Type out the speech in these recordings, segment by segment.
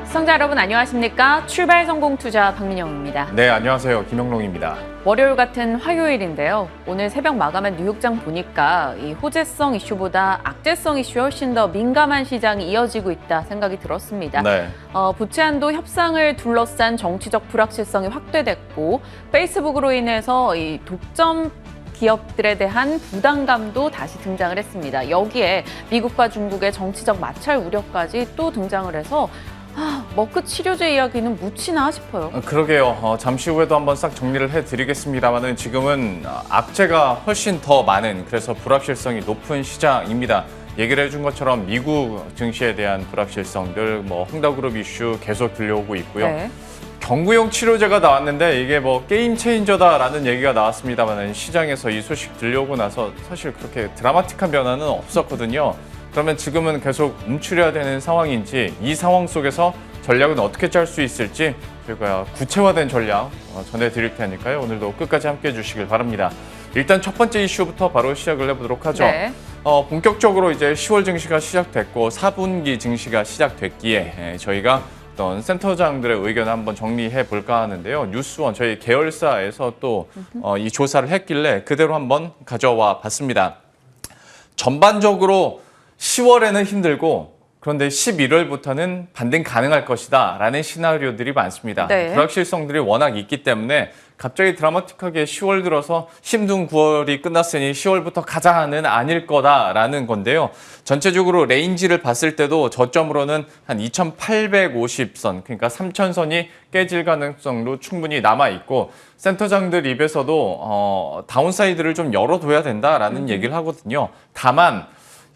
시청자 여러분 안녕하십니까? 출발 성공 투자 박민영입니다. 네, 안녕하세요. 김영롱입니다. 월요일 같은 화요일인데요. 오늘 새벽 마감한 뉴욕장 보니까 이 호재성 이슈보다 악재성 이슈에 훨씬 더 민감한 시장이 이어지고 있다 생각이 들었습니다. 네. 부채 한도 협상을 둘러싼 정치적 불확실성이 확대됐고 페이스북으로 인해서 이 독점 기업들에 대한 부담감도 다시 등장을 했습니다. 여기에 미국과 중국의 정치적 마찰 우려까지 또 등장을 해서 머크 치료제 이야기는 묻히나 싶어요. 그러게요. 잠시 후에도 한번 싹 정리를 해드리겠습니다만은 지금은 악재가 훨씬 더 많은, 그래서 불확실성이 높은 시장입니다. 얘기를 해준 것처럼 미국 증시에 대한 불확실성들, 헝다그룹 이슈 계속 들려오고 있고요. 네. 경구용 치료제가 나왔는데 이게 게임 체인저다라는 얘기가 나왔습니다만 시장에서 이 소식 들려오고 나서 사실 그렇게 드라마틱한 변화는 없었거든요. 그러면 지금은 계속 움츠려야 되는 상황인지, 이 상황 속에서 전략은 어떻게 짤 수 있을지 저희가 구체화된 전략 전해드릴 테니까요. 오늘도 끝까지 함께해 주시길 바랍니다. 일단 첫 번째 이슈부터 바로 시작을 해보도록 하죠. 네. 본격적으로 이제 10월 증시가 시작됐고 4분기 증시가 시작됐기에 저희가 어떤 센터장들의 의견을 한번 정리해 볼까 하는데요. 뉴스원 저희 계열사에서 또 이 조사를 했길래 그대로 한번 가져와 봤습니다. 전반적으로 10월에는 힘들고 그런데 11월부터는 반등 가능할 것이다 라는 시나리오들이 많습니다. 네. 불확실성들이 워낙 있기 때문에 갑자기 드라마틱하게 10월 들어서 힘든 9월이 끝났으니 10월부터 가자는 아닐 거다라는 건데요. 전체적으로 레인지를 봤을 때도 저점으로는 한 2,850선, 그러니까 3,000선이 깨질 가능성도 충분히 남아있고 센터장들 입에서도 다운사이드를 좀 열어둬야 된다라는 얘기를 하거든요. 다만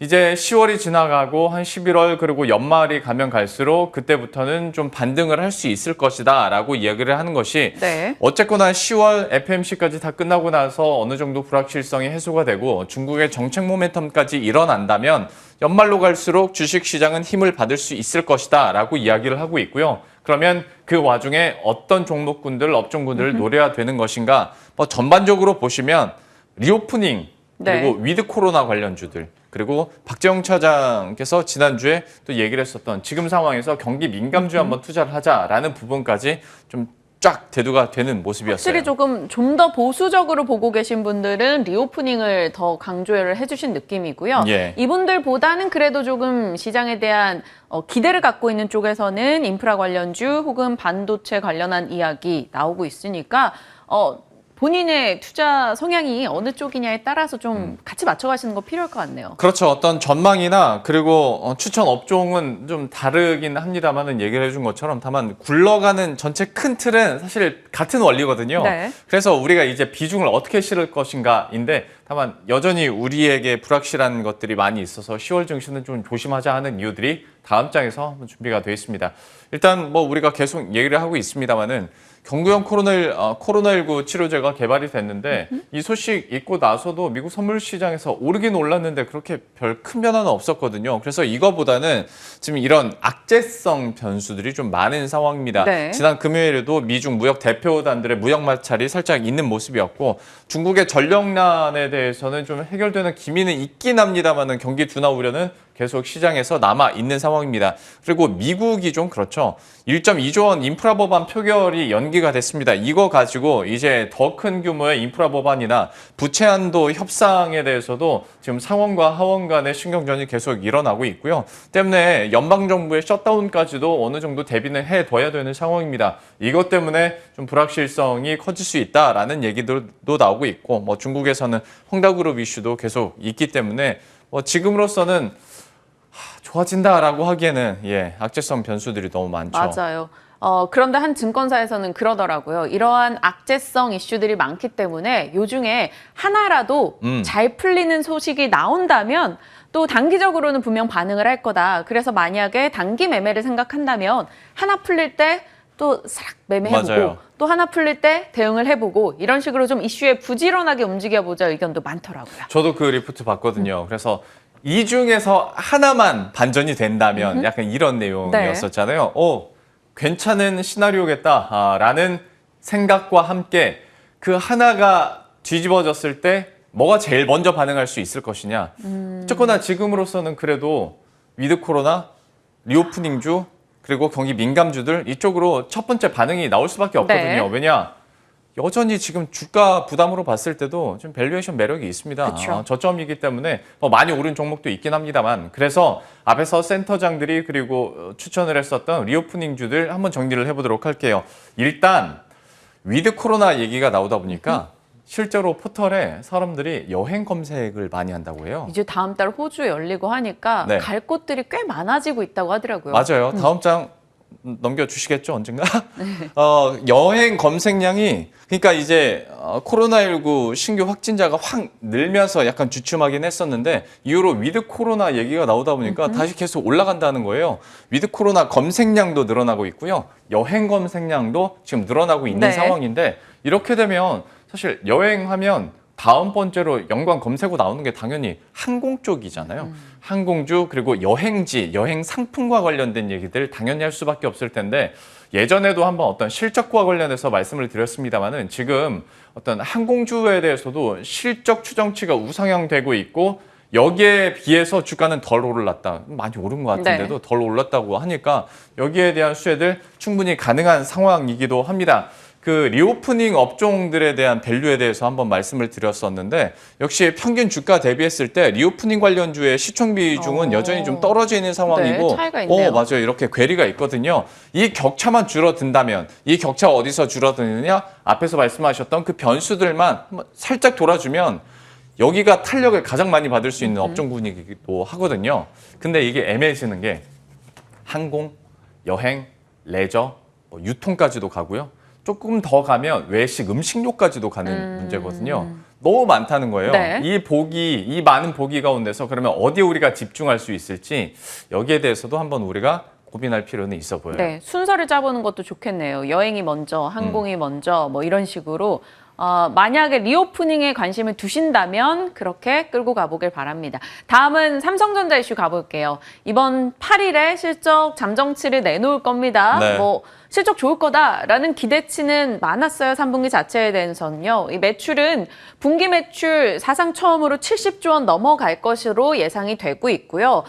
이제 10월이 지나가고 한 11월 그리고 연말이 가면 갈수록 그때부터는 좀 반등을 할 수 있을 것이다 라고 이야기를 하는 것이 네. 어쨌거나 10월 FMC까지 다 끝나고 나서 어느 정도 불확실성이 해소가 되고 중국의 정책 모멘텀까지 일어난다면 연말로 갈수록 주식시장은 힘을 받을 수 있을 것이다 라고 이야기를 하고 있고요. 그러면 그 와중에 어떤 종목군들, 업종군들을 노려야 되는 것인가? 전반적으로 보시면 리오프닝 그리고 네. 위드 코로나 관련주들, 그리고 박재홍 차장께서 지난주에 또 얘기를 했었던 지금 상황에서 경기 민감주에 한번 투자를 하자라는 부분까지 좀 쫙 대두가 되는 모습이었어요. 확실히 좀 더 보수적으로 보고 계신 분들은 리오프닝을 더 강조를 해주신 느낌이고요. 예. 이분들보다는 그래도 조금 시장에 대한 기대를 갖고 있는 쪽에서는 인프라 관련주 혹은 반도체 관련한 이야기 나오고 있으니까 본인의 투자 성향이 어느 쪽이냐에 따라서 좀 같이 맞춰가시는 거 필요할 것 같네요. 그렇죠. 어떤 전망이나 그리고 추천 업종은 좀 다르긴 합니다만은 얘기를 해준 것처럼 다만 굴러가는 전체 큰 틀은 사실 같은 원리거든요. 네. 그래서 우리가 이제 비중을 어떻게 실을 것인가인데 다만 여전히 우리에게 불확실한 것들이 많이 있어서 10월 증시는 좀 조심하자 하는 이유들이 다음 장에서 준비가 되어 있습니다. 일단 우리가 계속 얘기를 하고 있습니다만은 경구용 코로나19 치료제가 개발이 됐는데 이 소식 있고 나서도 미국 선물 시장에서 오르긴 올랐는데 그렇게 별 큰 변화는 없었거든요. 그래서 이거보다는 지금 이런 악재성 변수들이 좀 많은 상황입니다. 네. 지난 금요일에도 미중 무역 대표단들의 무역 마찰이 살짝 있는 모습이었고 중국의 전력난에 대해서는 좀 해결되는 기미는 있긴 합니다만은 경기 둔화 우려는 계속 시장에서 남아 있는 상황입니다. 그리고 미국이 좀 그렇죠. 1.2조 원 인프라 법안 표결이 연기가 됐습니다. 이거 가지고 이제 더 큰 규모의 인프라 법안이나 부채 한도 협상에 대해서도 지금 상원과 하원 간의 신경전이 계속 일어나고 있고요. 때문에 연방정부의 셧다운까지도 어느 정도 대비는 해둬야 되는 상황입니다. 이것 때문에 좀 불확실성이 커질 수 있다라는 얘기들도 나오고 있고 중국에서는 헝다그룹 이슈도 계속 있기 때문에 지금으로서는 좋아진다라고 하기에는 악재성 변수들이 너무 많죠. 맞아요. 그런데 한 증권사에서는 그러더라고요. 이러한 악재성 이슈들이 많기 때문에 요중에 하나라도 잘 풀리는 소식이 나온다면 또 단기적으로는 분명 반응을 할 거다. 그래서 만약에 단기 매매를 생각한다면 하나 풀릴 때 또 사락 매매해보고 맞아요. 또 하나 풀릴 때 대응을 해보고 이런 식으로 좀 이슈에 부지런하게 움직여보자 의견도 많더라고요. 저도 그 리포트 봤거든요. 그래서 이 중에서 하나만 반전이 된다면 약간 이런 내용이었었잖아요. 괜찮은 시나리오겠다라는 생각과 함께 그 하나가 뒤집어졌을 때 뭐가 제일 먼저 반응할 수 있을 것이냐. 어쨌거나 지금으로서는 그래도 위드 코로나, 리오프닝주, 그리고 경기 민감주들 이쪽으로 첫 번째 반응이 나올 수밖에 없거든요. 네. 왜냐? 여전히 지금 주가 부담으로 봤을 때도 좀 밸류에이션 매력이 있습니다. 그쵸. 저점이기 때문에 많이 오른 종목도 있긴 합니다만 그래서 앞에서 센터장들이 그리고 추천을 했었던 리오프닝주들 한번 정리를 해보도록 할게요. 일단 위드 코로나 얘기가 나오다 보니까 실제로 포털에 사람들이 여행 검색을 많이 한다고 해요. 이제 다음 달 호주 열리고 하니까 네. 갈 곳들이 꽤 많아지고 있다고 하더라고요. 맞아요. 다음 장 넘겨주시겠죠, 언젠가? 여행 검색량이, 그러니까 이제 코로나19 신규 확진자가 확 늘면서 약간 주춤하긴 했었는데, 이후로 위드 코로나 얘기가 나오다 보니까 다시 계속 올라간다는 거예요. 위드 코로나 검색량도 늘어나고 있고요. 여행 검색량도 지금 늘어나고 있는 네. 상황인데, 이렇게 되면 사실 여행하면 다음 번째로 연관 검색어 나오는 게 당연히 항공 쪽이잖아요. 항공주 그리고 여행지, 여행 상품과 관련된 얘기들 당연히 할 수밖에 없을 텐데 예전에도 한번 어떤 실적과 관련해서 말씀을 드렸습니다만은 지금 어떤 항공주에 대해서도 실적 추정치가 우상향되고 있고 여기에 비해서 주가는 덜 올랐다. 많이 오른 것 같은데도 덜 올랐다고 하니까 여기에 대한 수혜들 충분히 가능한 상황이기도 합니다. 그 리오프닝 업종들에 대한 밸류에 대해서 한번 말씀을 드렸었는데 역시 평균 주가 대비했을 때 리오프닝 관련주의 시총 비중은 여전히 좀 떨어져 있는 상황이고 네, 차이가 있네요. 맞아요. 이렇게 괴리가 있거든요. 이 격차만 줄어든다면 이 격차가 어디서 줄어드느냐? 앞에서 말씀하셨던 그 변수들만 한번 살짝 돌아주면 여기가 탄력을 가장 많이 받을 수 있는 업종군이기도 하거든요. 근데 이게 애매해지는 게 항공, 여행, 레저, 유통까지도 가고요. 조금 더 가면 외식, 음식료까지도 가는 문제거든요. 너무 많다는 거예요. 네. 이 많은 보기 가운데서 그러면 어디에 우리가 집중할 수 있을지 여기에 대해서도 한번 우리가 고민할 필요는 있어 보여요. 네, 순서를 짜보는 것도 좋겠네요. 여행이 먼저, 항공이 먼저, 뭐 이런 식으로. 만약에 리오프닝에 관심을 두신다면 그렇게 끌고 가보길 바랍니다. 다음은 삼성전자 이슈 가볼게요. 이번 8일에 실적 잠정치를 내놓을 겁니다. 네. 실적 좋을 거다라는 기대치는 많았어요. 3분기 자체에 대해서는요. 이 매출은 분기 매출 사상 처음으로 70조 원 넘어갈 것으로 예상이 되고 있고요.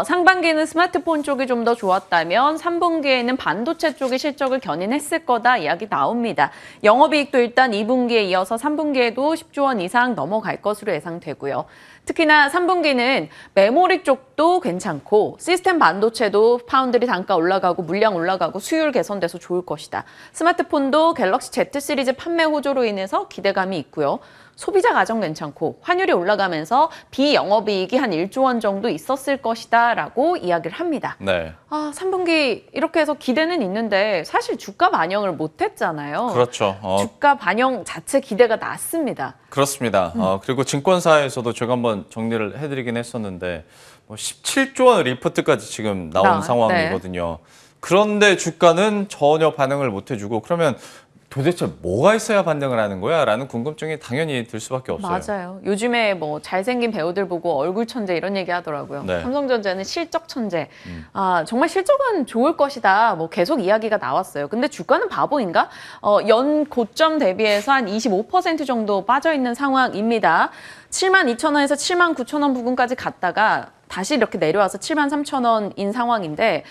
상반기에는 스마트폰 쪽이 좀 더 좋았다면 3분기에는 반도체 쪽이 실적을 견인했을 거다 이야기 나옵니다. 영업이익도 일단 2분기에 이어서 3분기에도 10조 원 이상 넘어갈 것으로 예상되고요. 특히나 3분기는 메모리 쪽도 괜찮고 시스템 반도체도 파운드리 단가 올라가고 물량 올라가고 수율 개선돼서 좋을 것이다. 스마트폰도 갤럭시 Z 시리즈 판매 호조로 인해서 기대감이 있고요. 소비자 가정 괜찮고 환율이 올라가면서 비영업이익이 한 1조 원 정도 있었을 것이다 라고 이야기를 합니다. 네. 3분기 이렇게 해서 기대는 있는데 사실 주가 반영을 못했잖아요. 그렇죠. 주가 반영 자체 기대가 낮습니다. 그렇습니다. 그리고 증권사에서도 제가 한번 정리를 해드리긴 했었는데 17조 원 리포트까지 지금 나온 상황이거든요. 그런데 주가는 전혀 반응을 못 해주고 그러면 도대체 뭐가 있어야 반등을 하는 거야? 라는 궁금증이 당연히 들 수밖에 없어요. 맞아요. 요즘에 잘생긴 배우들 보고 얼굴 천재 이런 얘기 하더라고요. 네. 삼성전자는 실적 천재. 정말 실적은 좋을 것이다. 계속 이야기가 나왔어요. 근데 주가는 바보인가? 연 고점 대비해서 한 25% 정도 빠져있는 상황입니다. 72,000원에서 79,000원 부근까지 갔다가 다시 이렇게 내려와서 73,000원인 상황인데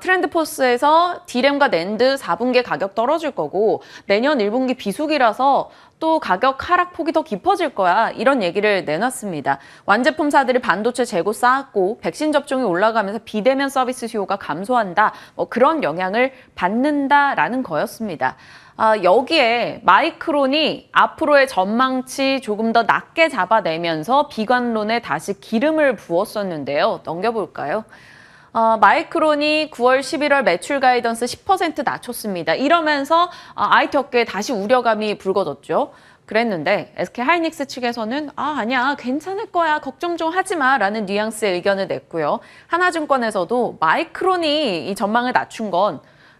트렌드포스에서 D램과 낸드 4분기 가격 떨어질 거고 내년 1분기 비수기라서 또 가격 하락폭이 더 깊어질 거야 이런 얘기를 내놨습니다. 완제품사들이 반도체 재고 쌓았고 백신 접종이 올라가면서 비대면 서비스 수요가 감소한다 그런 영향을 받는다라는 거였습니다. 여기에 마이크론이 앞으로의 전망치 조금 더 낮게 잡아내면서 비관론에 다시 기름을 부었었는데요. 넘겨볼까요? 마이크론이 9월, 11월 매출 가이던스 10% 낮췄습니다. 이러면서 IT 업계에 다시 우려감이 불거졌죠. 그랬는데 SK 하이닉스 측에서는 아니야 괜찮을 거야 걱정 좀 하지 마 라는 뉘앙스의 의견을 냈고요. 하나증권에서도 마이크론이 이 전망을 낮춘 건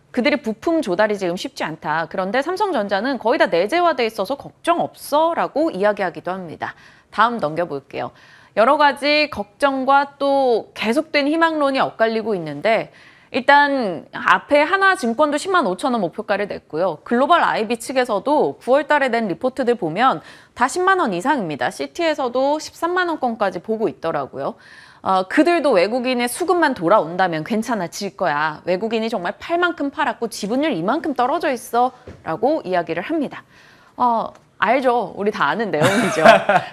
그들이 부품 조달이 지금 쉽지 않다. 그런데 삼성전자는 거의 다 내재화돼 있어서 걱정 없어 라고 이야기하기도 합니다. 다음 넘겨볼게요. 여러 가지 걱정과 또 계속된 희망론이 엇갈리고 있는데 일단 앞에 하나증권도 10만 5천 원 목표가를 냈고요. 글로벌 IB 측에서도 9월 달에 낸 리포트들 보면 다 10만 원 이상입니다. CT에서도 13만 원권까지 보고 있더라고요. 그들도 외국인의 수급만 돌아온다면 괜찮아질 거야. 외국인이 정말 팔 만큼 팔았고 지분율 이만큼 떨어져 있어 라고 이야기를 합니다. 알죠. 우리 다 아는 내용이죠.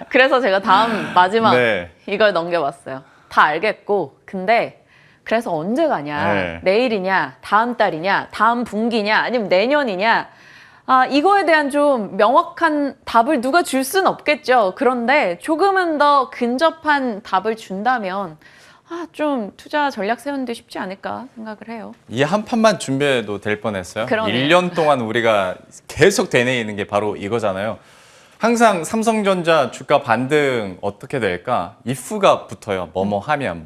그래서 제가 다음 마지막 네. 이걸 넘겨봤어요. 다 알겠고 근데 그래서 언제 가냐? 네. 내일이냐? 다음 달이냐? 다음 분기냐? 아니면 내년이냐? 이거에 대한 좀 명확한 답을 누가 줄 수는 없겠죠. 그런데 조금은 더 근접한 답을 준다면 좀 투자 전략 세우는데 쉽지 않을까 생각을 해요. 이 한 판만 준비해도 될 뻔했어요. 그러네요. 1년 동안 우리가 계속 되뇌이는 게 바로 이거잖아요. 항상 삼성전자 주가 반등 어떻게 될까? if가 붙어요. 뭐뭐 하면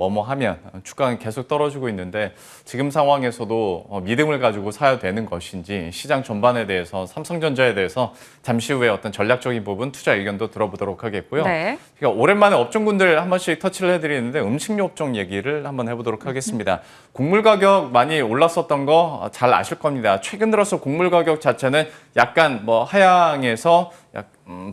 주가는 계속 떨어지고 있는데 지금 상황에서도 믿음을 가지고 사야 되는 것인지 시장 전반에 대해서 삼성전자에 대해서 잠시 후에 어떤 전략적인 부분 투자 의견도 들어보도록 하겠고요. 네. 그러니까 오랜만에 업종군들 한 번씩 터치를 해드리는데 음식료 업종 얘기를 한번 해보도록 하겠습니다. 곡물 가격 많이 올랐었던 거 잘 아실 겁니다. 최근 들어서 곡물 가격 자체는 약간 하향해서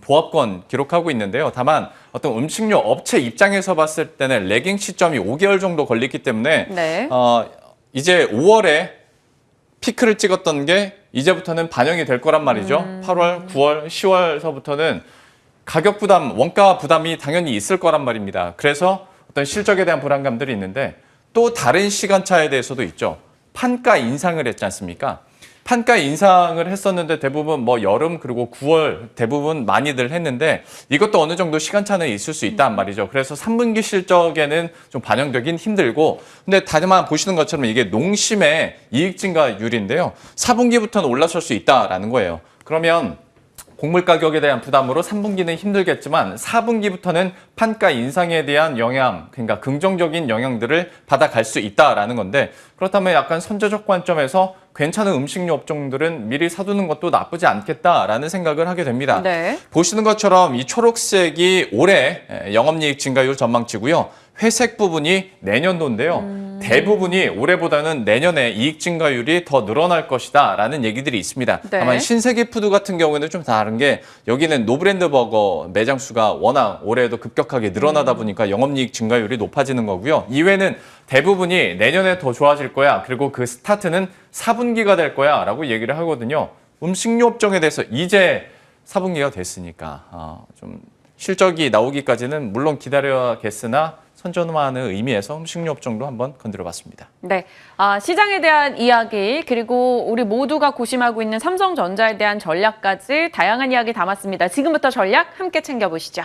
보합권 기록하고 있는데요. 다만 어떤 음식료 업체 입장에서 봤을 때는 레깅 시점이 5개월 정도 걸리기 때문에 네. 이제 5월에 피크를 찍었던 게 이제부터는 반영이 될 거란 말이죠. 8월, 9월, 10월서부터는 가격 부담, 원가 부담이 당연히 있을 거란 말입니다. 그래서 어떤 실적에 대한 불안감들이 있는데 또 다른 시간차에 대해서도 있죠. 판가 인상을 했지 않습니까? 판가 인상을 했었는데 대부분 여름 그리고 9월 대부분 많이들 했는데 이것도 어느 정도 시간차는 있을 수 있단 말이죠. 그래서 3분기 실적에는 좀 반영되긴 힘들고 근데 다만 보시는 것처럼 이게 농심의 이익 증가율인데요. 4분기부터는 올라설 수 있다라는 거예요. 그러면 곡물 가격에 대한 부담으로 3분기는 힘들겠지만 4분기부터는 판가 인상에 대한 영향, 그러니까 긍정적인 영향들을 받아갈 수 있다라는 건데 그렇다면 약간 선제적 관점에서 괜찮은 음식료 업종들은 미리 사두는 것도 나쁘지 않겠다라는 생각을 하게 됩니다. 네. 보시는 것처럼 이 초록색이 올해 영업이익 증가율 전망치고요. 회색 부분이 내년도인데요. 대부분이 올해보다는 내년에 이익 증가율이 더 늘어날 것이다 라는 얘기들이 있습니다. 네. 다만 신세계 푸드 같은 경우에는 좀 다른 게 여기는 노브랜드 버거 매장 수가 워낙 올해도 급격하게 늘어나다 보니까 영업이익 증가율이 높아지는 거고요. 이외에는 대부분이 내년에 더 좋아질 거야. 그리고 그 스타트는 4분기가 될 거야 라고 얘기를 하거든요. 음식료 업종에 대해서 이제 4분기가 됐으니까 좀 실적이 나오기까지는 물론 기다려야겠으나 선전화하는 의미에서 음식료 업종도 한번 건드려봤습니다. 네, 시장에 대한 이야기 그리고 우리 모두가 고심하고 있는 삼성전자에 대한 전략까지 다양한 이야기 담았습니다. 지금부터 전략 함께 챙겨보시죠.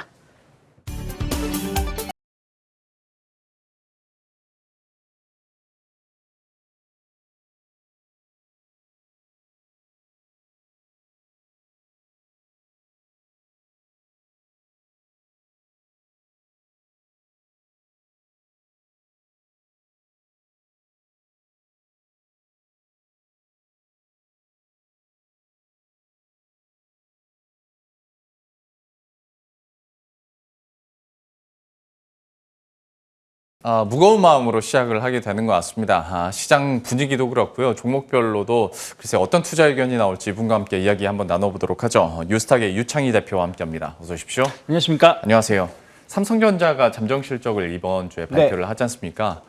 무거운 마음으로 시작을 하게 되는 것 같습니다. 시장 분위기도 그렇고요. 종목별로도 글쎄 어떤 투자 의견이 나올지 이분과 함께 이야기 한번 나눠보도록 하죠. 뉴스탁의 유창희 대표와 함께합니다. 어서 오십시오. 안녕하십니까? 안녕하세요. 삼성전자가 잠정 실적을 이번 주에 발표를 하지 않습니까?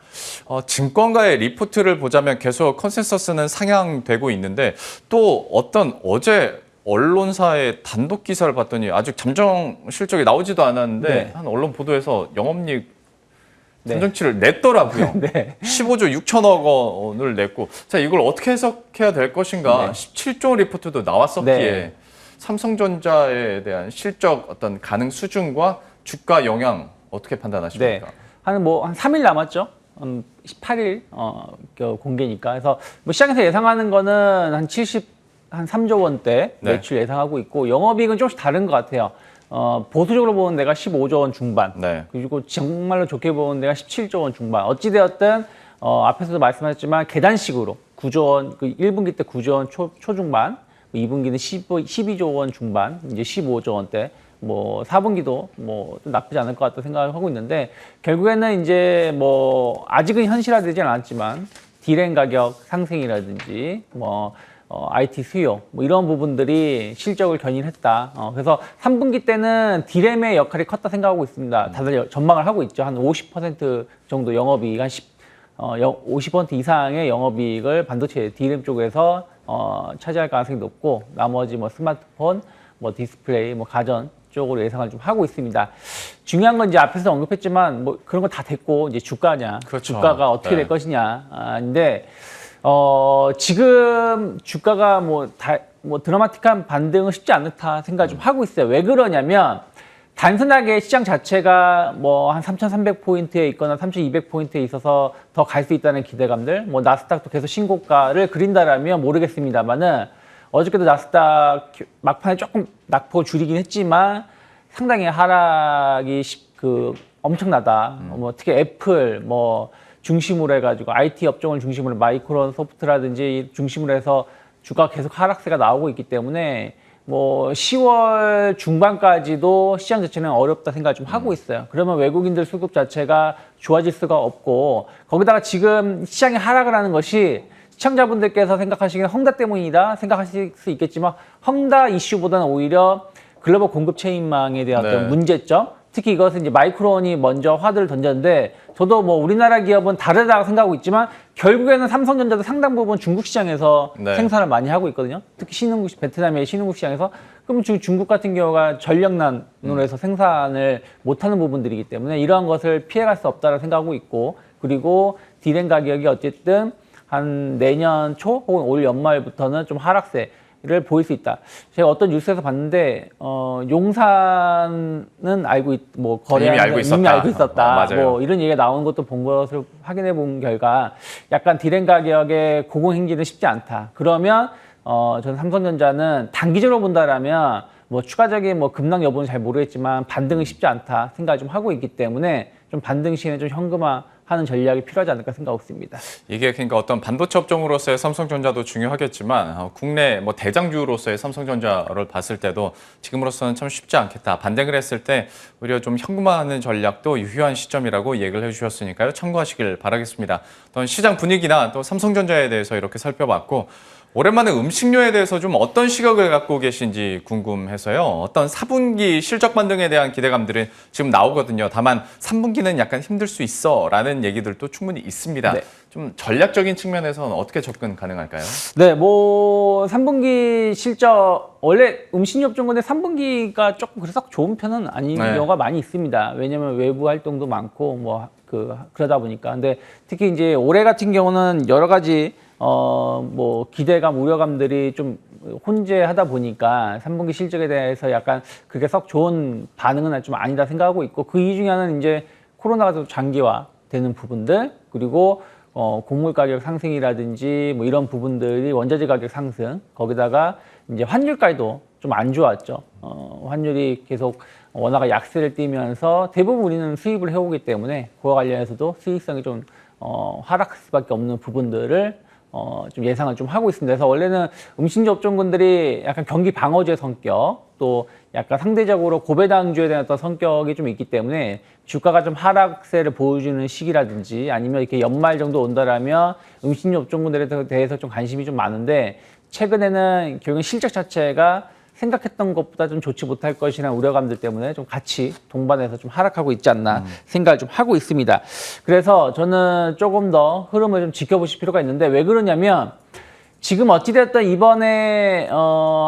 증권가의 리포트를 보자면 계속 컨센서스는 상향되고 있는데 또 어제 언론사의 단독 기사를 봤더니 아직 잠정 실적이 나오지도 않았는데 한 언론 보도에서 영업이익 잠정치를 냈더라고요. 네. 15조 6천억 원을 냈고 자 이걸 어떻게 해석해야 될 것인가 17조 리포트도 나왔었기에 삼성전자에 대한 실적 어떤 가능 수준과 주가 영향 어떻게 판단하십니까? 한 3일 남았죠. 18일 공개니까. 그래서 시장에서 예상하는 거는 한 3조 원대 매출 예상하고 있고 영업이익은 조금씩 다른 것 같아요. 보수적으로 보는 데가 15조 원 중반, 그리고 정말로 좋게 보는 데가 17조 원 중반. 어찌되었든 앞에서도 말씀하셨지만 계단식으로 9조 원, 1분기 때 9조 원 초중반, 2분기는 12조 원 중반, 이제 15조 원대. 4분기도 좀 나쁘지 않을 것 같다 생각을 하고 있는데 결국에는 이제 아직은 현실화되진 않았지만 디램 가격 상승이라든지 IT 수요 뭐 이런 부분들이 실적을 견인했다. 그래서 3분기 때는 디램의 역할이 컸다 생각하고 있습니다. 다들 전망을 하고 있죠. 한 50% 정도 영업이익, 한 50% 이상의 영업이익을 반도체 디램 쪽에서 차지할 가능성이 높고 나머지 뭐 스마트폰, 뭐 디스플레이, 뭐 가전 쪽으로 예상을 좀 하고 있습니다. 중요한 건 이제 앞에서 언급했지만 뭐 그런 거 다 됐고 이제 주가냐, 그렇죠. 주가가 어떻게 될 것이냐. 근데 지금 주가가 뭐 드라마틱한 반등은 쉽지 않다 생각 좀 하고 있어요. 왜 그러냐면 단순하게 시장 자체가 뭐 한 3,300포인트에 있거나 3,200포인트에 있어서 더 갈 수 있다는 기대감들, 뭐 나스닥도 계속 신고가를 그린다라면 모르겠습니다만은 어저께도 나스닥 막판에 조금 낙폭을 줄이긴 했지만 상당히 하락이 엄청나다. 뭐 특히 애플 뭐 중심으로 해가지고 IT 업종을 중심으로 마이크론 소프트라든지 중심으로 해서 주가가 계속 하락세가 나오고 있기 때문에 뭐 10월 중반까지도 시장 자체는 어렵다 생각을 좀 하고 있어요. 그러면 외국인들 수급 자체가 좋아질 수가 없고 거기다가 지금 시장이 하락을 하는 것이 시청자분들께서 생각하시기엔 헝다 때문이다 생각하실 수 있겠지만 헝다 이슈보다는 오히려 글로벌 공급 체인망에 대한 어떤 문제점, 특히 이것은 이제 마이크론이 먼저 화두를 던졌는데 저도 뭐 우리나라 기업은 다르다고 생각하고 있지만 결국에는 삼성전자도 상당 부분 중국 시장에서 생산을 많이 하고 있거든요. 특히 베트남의 신흥국 시장에서. 그럼 중국 같은 경우가 전력난으로 해서 생산을 못하는 부분들이기 때문에 이러한 것을 피해갈 수 없다고 생각하고 있고, 그리고 디램 가격이 어쨌든 한 내년 초 혹은 올 연말부터는 좀 하락세를 보일 수 있다. 제가 어떤 뉴스에서 봤는데 용산은 이미 알고 있었다. 맞아요. 뭐 이런 얘기가 나오는 것도 본 것을 확인해 본 결과 약간 디램 가격의 고공행진은 쉽지 않다. 그러면 저는 삼성전자는 단기적으로 본다라면 뭐 추가적인 뭐 급락 여부는 잘 모르겠지만 반등은 쉽지 않다 생각을 좀 하고 있기 때문에 좀 반등 시에는 좀 현금화하는 전략이 필요하지 않을까 생각하고 있습니다. 이게 그러니까 어떤 반도체 업종으로서의 삼성전자도 중요하겠지만 국내 뭐 대장주로서의 삼성전자를 봤을 때도 지금으로서는 참 쉽지 않겠다. 반등을 했을 때 오히려 좀 현금화하는 전략도 유효한 시점이라고 얘기를 해주셨으니까요. 참고하시길 바라겠습니다. 또 시장 분위기나 또 삼성전자에 대해서 이렇게 살펴봤고 오랜만에 음식료에 대해서 좀 어떤 시각을 갖고 계신지 궁금해서요. 어떤 4분기 실적 반등에 대한 기대감들은 지금 나오거든요. 다만 3분기는 약간 힘들 수 있어라는 얘기들도 충분히 있습니다. 좀 전략적인 측면에서는 어떻게 접근 가능할까요? 네, 뭐 3분기 실적 원래 음식료 업종군데 3분기가 조금 그래서 좋은 편은 아닌 경우가 많이 있습니다. 왜냐하면 외부 활동도 많고 뭐 그러다 보니까. 근데 특히 이제 올해 같은 경우는 여러 가지 뭐 기대감, 우려감들이 좀 혼재하다 보니까 3분기 실적에 대해서 약간 그게 썩 좋은 반응은 좀 아니다 생각하고 있고, 그 이유 중에 하나는 이제 코로나가 좀 장기화되는 부분들, 그리고 곡물 가격 상승이라든지 뭐 이런 부분들이 원자재 가격 상승, 거기다가 이제 환율까지도 좀 안 좋았죠. 환율이 계속 원화가 약세를 띠면서 대부분 우리는 수입을 해오기 때문에 그와 관련해서도 수익성이 좀 하락할 수밖에 없는 부분들을 좀 예상을 좀 하고 있습니다. 그래서 원래는 음식료 업종군들이 약간 경기 방어주의 성격, 또 약간 상대적으로 고배당주에 대한 어떤 성격이 좀 있기 때문에 주가가 좀 하락세를 보여주는 시기라든지 아니면 이렇게 연말 정도 온다라면 음식료 업종군들에 대해서 좀 관심이 좀 많은데, 최근에는 결국은 실적 자체가 생각했던 것보다 좀 좋지 못할 것이라는 우려감들 때문에 좀 같이 동반해서 좀 하락하고 있지 않나 생각을 좀 하고 있습니다. 그래서 저는 조금 더 흐름을 좀 지켜보실 필요가 있는데, 왜 그러냐면 지금 어찌됐든 이번에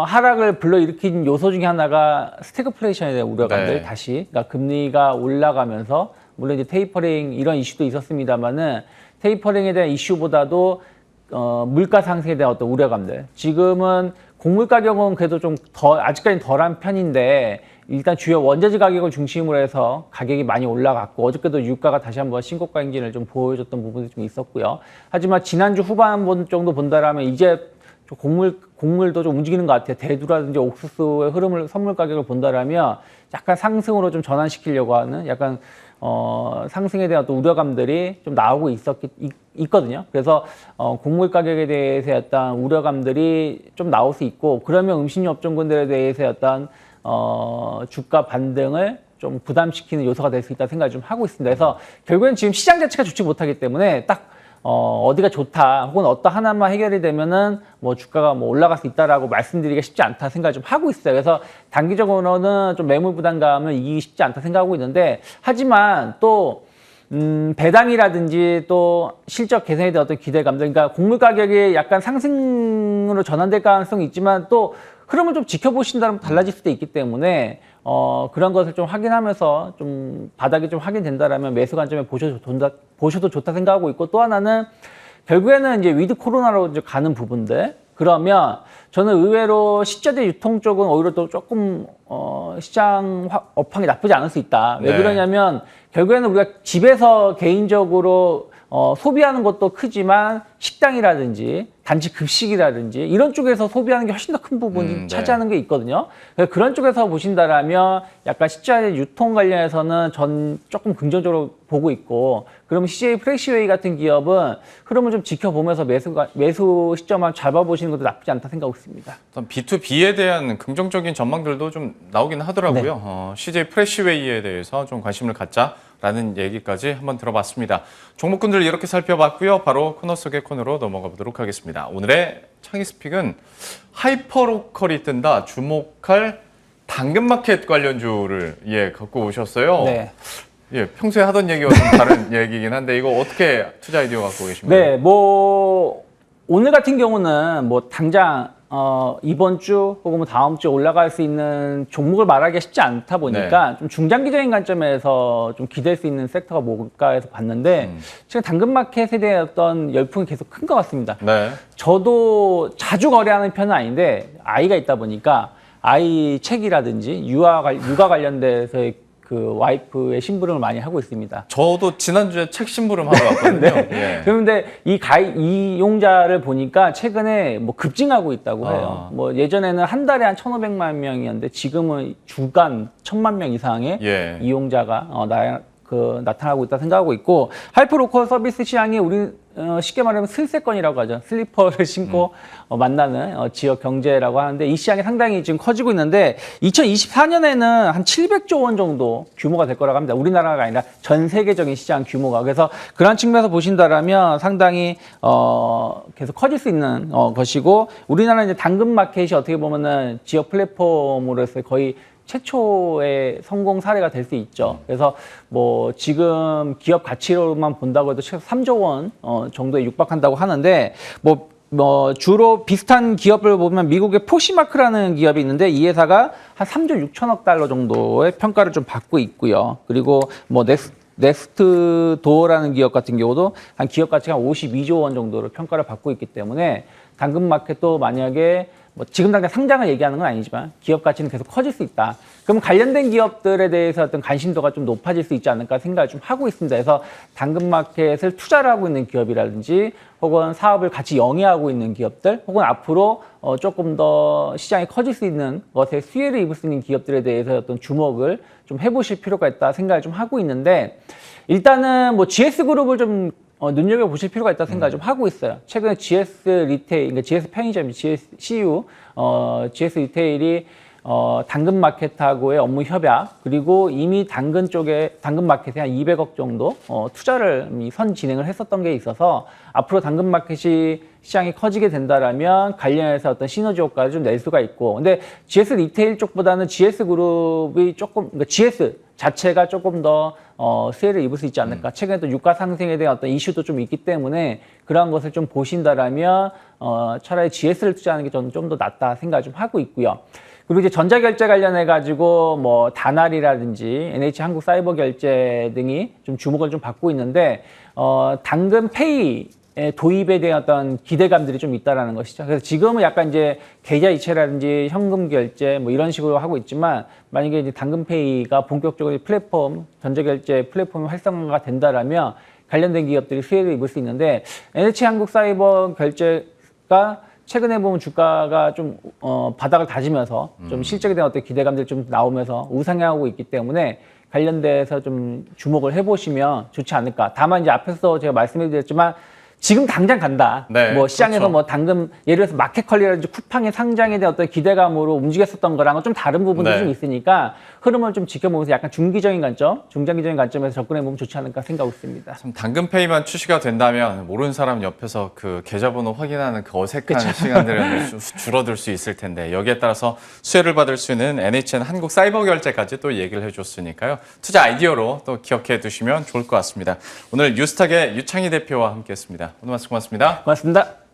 하락을 불러일으킨 요소 중에 하나가 스태그플레이션에 대한 우려감들, 다시 그러니까 금리가 올라가면서 물론 이제 테이퍼링 이런 이슈도 있었습니다만은 테이퍼링에 대한 이슈보다도 물가 상승에 대한 어떤 우려감들, 지금은 곡물 가격은 그래도 좀 아직까지는 덜한 편인데 일단 주요 원자재 가격을 중심으로 해서 가격이 많이 올라갔고, 어저께도 유가가 다시 한번 신고가 행진을 좀 보여줬던 부분이 좀 있었고요. 하지만 지난주 후반 정도 본다라면 이제 곡물도 좀 움직이는 것 같아요. 대두라든지 옥수수의 흐름을, 선물 가격을 본다라면 약간 상승으로 좀 전환시키려고 하는 약간 상승에 대한 어떤 우려감들이 좀 나오고 있거든요. 그래서 곡물 가격에 대해서 어떤 우려감들이 좀 나올 수 있고, 그러면 음식료 업종군들에 대해서 어떤 주가 반등을 좀 부담시키는 요소가 될 수 있다는 생각을 좀 하고 있습니다. 그래서 결국엔 지금 시장 자체가 좋지 못하기 때문에 딱 어디가 좋다 혹은 어떤 하나만 해결이 되면은 뭐 주가가 뭐 올라갈 수 있다라고 말씀드리기가 쉽지 않다 생각을 좀 하고 있어요. 그래서 단기적으로는 좀 매물 부담감을 이기기 쉽지 않다 생각하고 있는데, 하지만 또 배당이라든지 또 실적 개선에 대한 어떤 기대감들, 그러니까 곡물 가격이 약간 상승으로 전환될 가능성이 있지만 또 흐름을 좀 지켜보신다면 달라질 수도 있기 때문에 그런 것을 좀 확인하면서 좀 바닥이 좀 확인된다라면 매수 관점에 보셔도 좋다 생각하고 있고, 또 하나는 결국에는 이제 위드 코로나로 이제 가는 부분들, 그러면 저는 의외로 식자재 유통 쪽은 오히려 또 조금 시장 업황이 나쁘지 않을 수 있다. 왜 네. 그러냐면 결국에는 우리가 집에서 개인적으로 소비하는 것도 크지만 식당이라든지 단지 급식이라든지 이런 쪽에서 소비하는 게 훨씬 더 큰 부분이 네. 차지하는 게 있거든요. 그런 쪽에서 보신다라면 약간 식자재 유통 관련해서는 전 조금 긍정적으로 보고 있고, 그러면 CJ 프레시웨이 같은 기업은 흐름을 좀 지켜보면서 매수 시점을 잡아보시는 것도 나쁘지 않다 생각하고 있습니다. B2B에 대한 긍정적인 전망들도 좀 나오긴 하더라고요. 네. CJ 프레시웨이에 대해서 좀 관심을 갖자라는 얘기까지 한번 들어봤습니다. 종목군들 이렇게 살펴봤고요. 바로 코너 속의 코너로 넘어가 보도록 하겠습니다. 오늘의 창의스픽은 하이퍼로컬이 뜬다, 주목할 당근마켓 관련주를 갖고 오셨어요. 네. 평소에 하던 얘기와 좀 다른 얘기긴 한데 이거 어떻게 투자 아이디어 갖고 계십니까? 네, 뭐 오늘 같은 경우는 뭐 당장 이번 주 혹은 뭐 다음 주에 올라갈 수 있는 종목을 말하기가 쉽지 않다 보니까 좀 중장기적인 관점에서 좀 기댈 수 있는 섹터가 뭘까 해서 봤는데 지금 당근마켓에 대한 어떤 열풍이 계속 큰 것 같습니다. 네. 저도 자주 거래하는 편은 아닌데 아이가 있다 보니까 아이 책이라든지 육아 관련돼서의 그 와이프의 심부름을 많이 하고 있습니다. 저도 지난주에 책 심부름 하러 왔거든요. 네. 예. 그런데 이 이용자를 보니까 최근에 뭐 급증하고 있다고 해요. 뭐 예전에는 한 달에 한 1,500만 명이었는데 지금은 주간 1,000만 명 이상의 이용자가 나타나고 있다 생각하고 있고, 하이퍼로컬 서비스 시장이 우리 쉽게 말하면 슬세권이라고 하죠. 슬리퍼를 신고 만나는 지역 경제라고 하는데, 이 시장이 상당히 지금 커지고 있는데 2024년에는 한 700조 원 정도 규모가 될 거라고 합니다. 우리나라가 아니라 전 세계적인 시장 규모가. 그래서 그런 측면에서 보신다라면 상당히 계속 커질 수 있는 것이고, 우리나라는 이제 당근마켓이 어떻게 보면은 지역 플랫폼으로서 거의 최초의 성공 사례가 될 수 있죠. 그래서 뭐 지금 기업 가치로만 본다고 해도 최소 3조 원 정도에 육박한다고 하는데, 뭐 주로 비슷한 기업을 보면 미국의 포시마크라는 기업이 있는데 이 회사가 한 3조 6천억 달러 정도의 평가를 좀 받고 있고요. 그리고 뭐 넥스트 도어라는 기업 같은 경우도 한 기업 가치가 52조 원 정도로 평가를 받고 있기 때문에 당근마켓도 만약에 뭐 지금 당장 상장을 얘기하는 건 아니지만 기업 가치는 계속 커질 수 있다. 그럼 관련된 기업들에 대해서 어떤 관심도가 좀 높아질 수 있지 않을까 생각을 좀 하고 있습니다. 그래서 당근마켓을 투자를 하고 있는 기업이라든지 혹은 사업을 같이 영위하고 있는 기업들 혹은 앞으로 조금 더 시장이 커질 수 있는 것에 수혜를 입을 수 있는 기업들에 대해서 어떤 주목을 좀 해보실 필요가 있다 생각을 좀 하고 있는데, 일단은 뭐 GS그룹을 좀 눈여겨보실 필요가 있다고 생각을 좀 하고 있어요. 최근에 GS 리테일, 그러니까 GS 편의점, CU, GS 리테일이 당근마켓하고의 업무 협약, 그리고 이미 당근마켓에 한 200억 정도 투자를 선 진행을 했었던 게 있어서 앞으로 당근마켓이 시장이 커지게 된다라면 관련해서 어떤 시너지 효과를 좀 낼 수가 있고, 근데 GS 리테일 쪽보다는 GS 그룹이 그러니까 GS 자체가 조금 더 수혜를 입을 수 있지 않을까. 최근에 또 유가 상승에 대한 어떤 이슈도 좀 있기 때문에 그러한 것을 좀 보신다라면 차라리 GS를 투자하는 게 저는 좀 더 낫다 생각을 좀 하고 있고요. 그리고 이제 전자결제 관련해 가지고 뭐 다날이라든지 NH한국사이버결제 등이 좀 주목을 좀 받고 있는데 당근페이 도입에 대한 어떤 기대감들이 좀 있다라는 것이죠. 그래서 지금은 약간 이제 계좌이체라든지 현금 결제 뭐 이런 식으로 하고 있지만, 만약에 이제 당근페이가 본격적으로 플랫폼, 전자결제 플랫폼이 활성화가 된다라면 관련된 기업들이 수혜를 입을 수 있는데, NH한국사이버결제가 최근에 보면 주가가 좀 바닥을 다지면서 좀 실적에 대한 어떤 기대감들이 좀 나오면서 우상향하고 있기 때문에 관련돼서 좀 주목을 해보시면 좋지 않을까. 다만 이제 앞에서 제가 말씀해드렸지만 지금 당장 간다. 네, 뭐 시장에서 그렇죠. 뭐 당근 예를 들어서 마켓컬리라든지 쿠팡의 상장에 대한 어떤 기대감으로 움직였었던 거랑은 좀 다른 부분들이 네. 좀 있으니까 흐름을 좀 지켜보면서 약간 중기적인 관점, 중장기적인 관점에서 접근해보면 좋지 않을까 생각하고 있습니다. 참 당근페이만 출시가 된다면 모르는 사람 옆에서 그 계좌번호 확인하는 그 어색한 시간들은 줄어들 수 있을 텐데 여기에 따라서 수혜를 받을 수 있는 NHN 한국사이버결제까지 또 얘기를 해줬으니까요. 투자 아이디어로 또 기억해 두시면 좋을 것 같습니다. 오늘 뉴스탁의 유창희 대표와 함께했습니다. 오늘 말씀 고맙습니다. 고맙습니다.